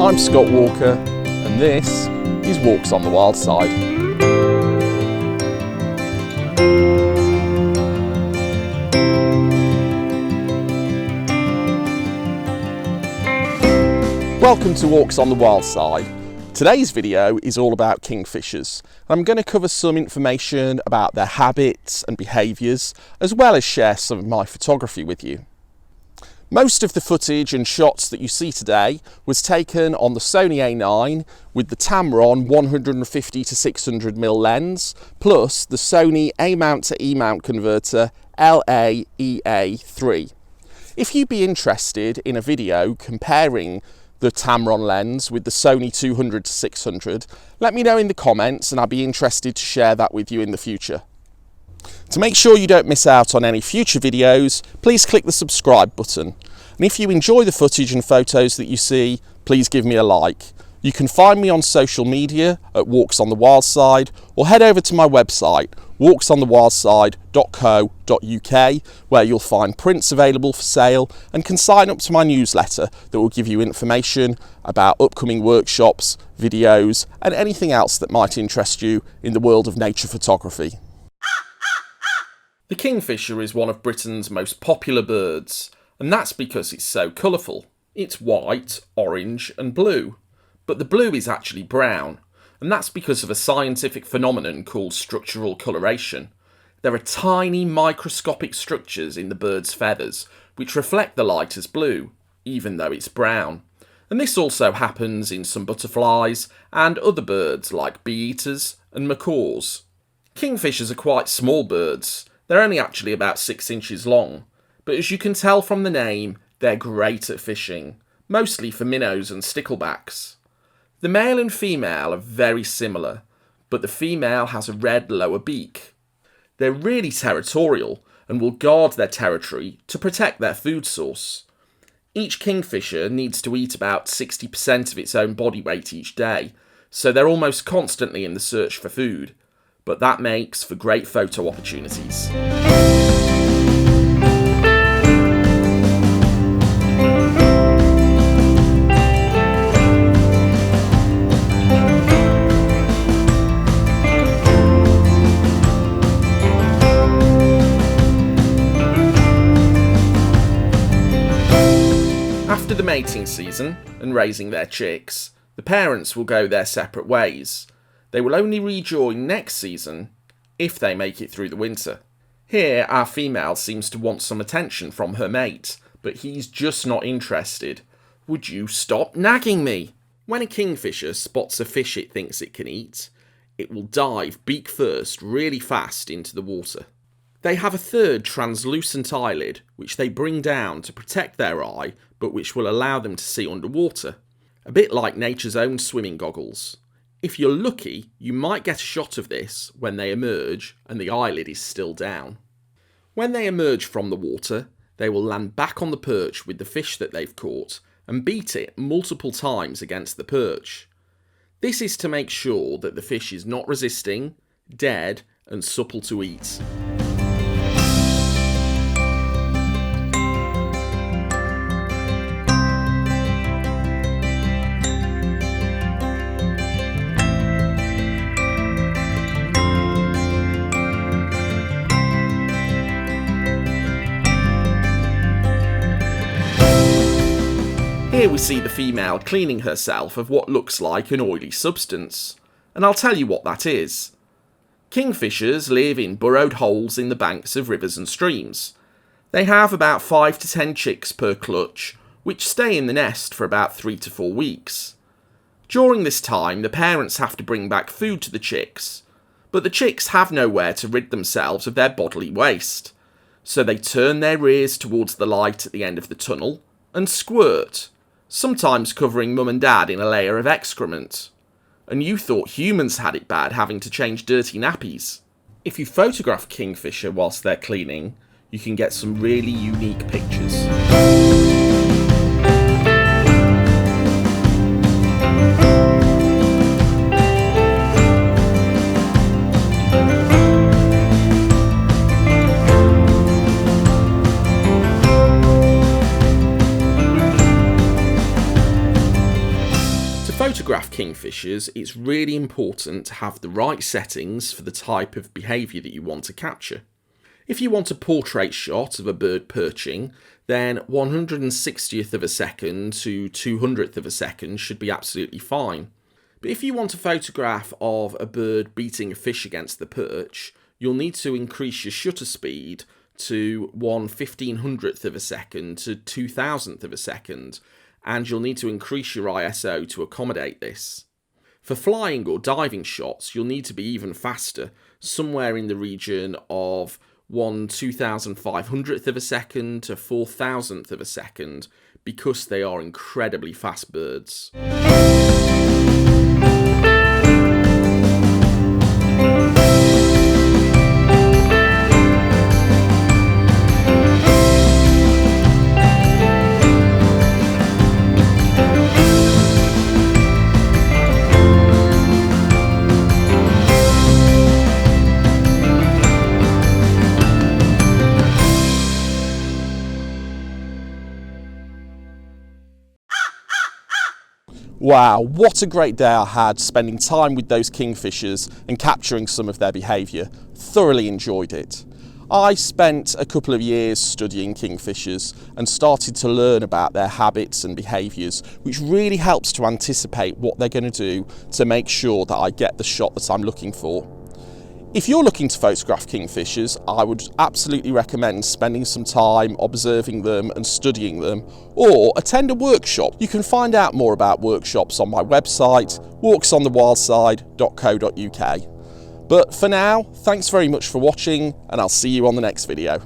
I'm Scott Walker, and this is Walks on the Wild Side. Welcome to Walks on the Wild Side. Today's video is all about kingfishers. I'm going to cover some information about their habits and behaviours, as well as share some of my photography with you. Most of the footage and shots that you see today was taken on the Sony A9 with the Tamron 150 to 600mm lens, plus the Sony A-mount to E-mount converter LA-EA3. If you'd be interested in a video comparing the Tamron lens with the Sony 200 to 600, let me know in the comments and I'll be interested to share that with you in the future. To make sure you don't miss out on any future videos, please click the subscribe button. And if you enjoy the footage and photos that you see, please give me a like. You can find me on social media at Walks on the Wild Side, or head over to my website, walksonthewildside.co.uk, where you'll find prints available for sale and can sign up to my newsletter that will give you information about upcoming workshops, videos, and anything else that might interest you in the world of nature photography. The kingfisher is one of Britain's most popular birds, and that's because it's so colourful. It's white, orange and blue, but the blue is actually brown, and that's because of a scientific phenomenon called structural coloration. There are tiny microscopic structures in the bird's feathers which reflect the light as blue, even though it's brown. And this also happens in some butterflies and other birds like bee-eaters and macaws. Kingfishers are quite small birds. They're only actually about 6 inches long, but as you can tell from the name, they're great at fishing, mostly for minnows and sticklebacks. The male and female are very similar, but the female has a red lower beak. They're really territorial and will guard their territory to protect their food source. Each kingfisher needs to eat about 60% of its own body weight each day, so they're almost constantly in the search for food, but that makes for great photo opportunities. After the mating season and raising their chicks, the parents will go their separate ways. They will only rejoin next season if they make it through the winter. Here, our female seems to want some attention from her mate, but he's just not interested. Would you stop nagging me? When a kingfisher spots a fish it thinks it can eat, it will dive beak first really fast into the water. They have a third translucent eyelid which they bring down to protect their eye, but which will allow them to see underwater. A bit like nature's own swimming goggles. If you're lucky, you might get a shot of this when they emerge and the eyelid is still down. When they emerge from the water, they will land back on the perch with the fish that they've caught and beat it multiple times against the perch. This is to make sure that the fish is not resisting, dead and supple to eat. Here we see the female cleaning herself of what looks like an oily substance, and I'll tell you what that is. Kingfishers live in burrowed holes in the banks of rivers and streams. They have about 5 to 10 chicks per clutch, which stay in the nest for about 3 to 4 weeks. During this time, the parents have to bring back food to the chicks, but the chicks have nowhere to rid themselves of their bodily waste, so they turn their rears towards the light at the end of the tunnel and squirt, sometimes covering mum and dad in a layer of excrement. And you thought humans had it bad having to change dirty nappies. If you photograph kingfisher whilst they're cleaning, you can get some really unique pictures. photograph kingfishers, it's really important to have the right settings for the type of behaviour that you want to capture. If you want a portrait shot of a bird perching, then 1/160th of a second to 200th of a second should be absolutely fine. But if you want a photograph of a bird beating a fish against the perch, you'll need to increase your shutter speed to 1/1500th of a second to 2000th of a second, and you'll need to increase your ISO to accommodate this. For flying or diving shots, you'll need to be even faster, somewhere in the region of 1/2500th of a second to 4000th of a second, because they are incredibly fast birds. Wow, what a great day I had spending time with those kingfishers and capturing some of their behaviour. Thoroughly enjoyed it. I spent a couple of years studying kingfishers and started to learn about their habits and behaviours, which really helps to anticipate what they're going to do to make sure that I get the shot that I'm looking for. If you're looking to photograph kingfishers, I would absolutely recommend spending some time observing them and studying them, or attend a workshop. You can find out more about workshops on my website, walksonthewildside.co.uk. But for now, thanks very much for watching, and I'll see you on the next video.